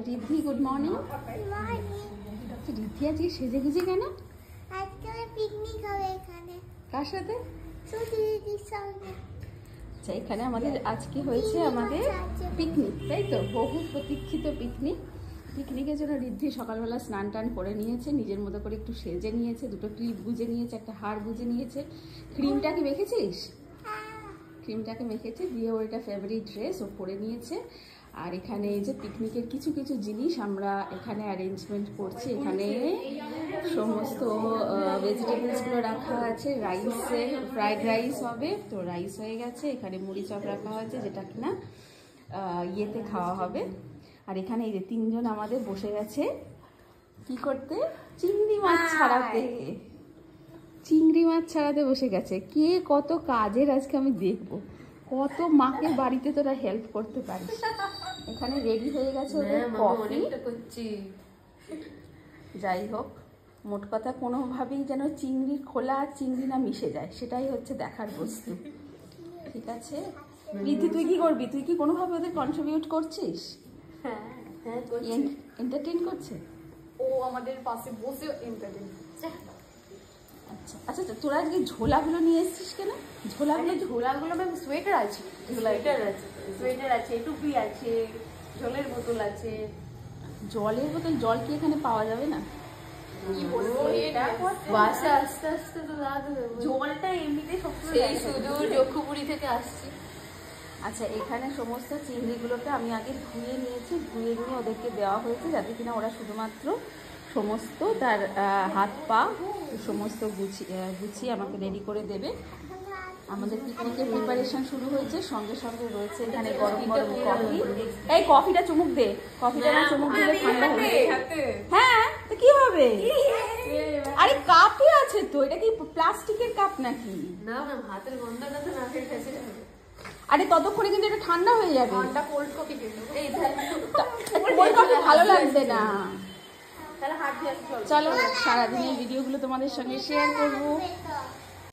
Riddhi good morning. Riddhi আজকে সেজে গুজে কেন? আজকে পিকনিক হবে এখানে। কার সাথে? দিদির সঙ্গে। আচ্ছা, এখানে আমাদের আজকে হয়েছে আমাদের পিকনিক, তাই তো? বহু প্রতীক্ষিত পিকনিক। পিকনিকের জন্য রিদ্ধি সকালবেলা স্নান টান করে নিয়েছে, নিজের মতো করে একটু সেজে নিয়েছে, দুটো ক্লিপ গুজে নিয়েছে, একটা হার গুজে নিয়েছে। ক্রিমটাকে মেখেছিস? ক্রিমটাকে মেখেছে, দিয়ে ওর এটা ফেভারিট ড্রেস ও পরে নিয়েছে। আর এখানে এই যে পিকনিকের কিছু কিছু জিনিস আমরা এখানে অ্যারেঞ্জমেন্ট করছি। এখানে সমস্ত ভেজিটেবলসগুলো রাখা আছে। রাইসে ফ্রাইড রাইস হবে, তো রাইস হয়ে গেছে। এখানে মুড়ি চপ রাখা হয়েছে, যেটা কিনা ইয়েতে খাওয়া হবে। আর এখানে এই যে তিনজন আমাদের বসে গেছে কি করতে? চিংড়ি মাছ ছাড়াতে। চিংড়ি মাছ ছাড়াতে বসে গেছে। কে কত কাজের আজকে আমি দেখবো, কত মাকে বাড়িতে তোরা হেল্প করতে পারিস। এখানে রেডি হয়ে গেছে ওদের কফি। যাই হোক, মোট কথা কোনোভাবেই যেন চিংড়ির খোলা আর চিংড়ি না মিশে যায়, সেটাই হচ্ছে দেখার বস্তু। ঠিক আছে রিদ্ধি, তুই কি করবি? তুই কি কোনোভাবে ওদের কন্ট্রিবিউট করছিস? হ্যাঁ হ্যাঁ, এন্টারটেইন করছে ও আমাদের পাশে বসে এন্টারটেইন। আচ্ছা আচ্ছা, তোরা আজকে ঝোলাগুলো নিয়ে এসেছিস কেন? ঝোলাগুলো ম্যাম সোয়েটার আছে, সোয়েটার আছে, টুপি আছে, জলের বোতল আছে। জলের বোতল? জল কি এখানে পাওয়া যাবে না? কি বলবো, এটা বাসে আস্তে আস্তে তো জলটা এমনিতে সবসময় শুধু যক্ষুপুরি থেকে আসছে। আচ্ছা, এখানে সমস্ত চিংড়িগুলোকে আমি আগে ধুয়ে নিয়েছি, ধুয়ে নিয়ে ওদেরকে দেওয়া হয়েছে, যাতে কিনা ওরা শুধুমাত্র সমস্ত তার হাত পা সমস্ত গুছিয়ে আমাকে রেডি করে দেবে। আমাদের পিকনিকের প্রিপারেশন শুরু হয়েছে, সঙ্গে সঙ্গে রয়েছে এখানে গরম গরম কফি। এই কফিটা চুমুক দে, কফিটা না চুমুক দিলে ঠান্ডা হবে। হ্যাঁ, তো কি হবে? আরে কাপই আছে তো, এটা কি প্লাস্টিকের কাপ নাকি? না ম্যাম, হাতের গন্ধটা তো নাকের কাছে। আরে ততক্ষণে কিন্তু এটা ঠান্ডা হয়ে যাবে। ঘন্টা কোল্ড কফি দেবো। এই কোল্ড কফি ভালো লাগবে না। তাহলে হাত দিয়ে চলো সারাদিনের ভিডিওগুলো তোমাদের সঙ্গে শেয়ার করবো।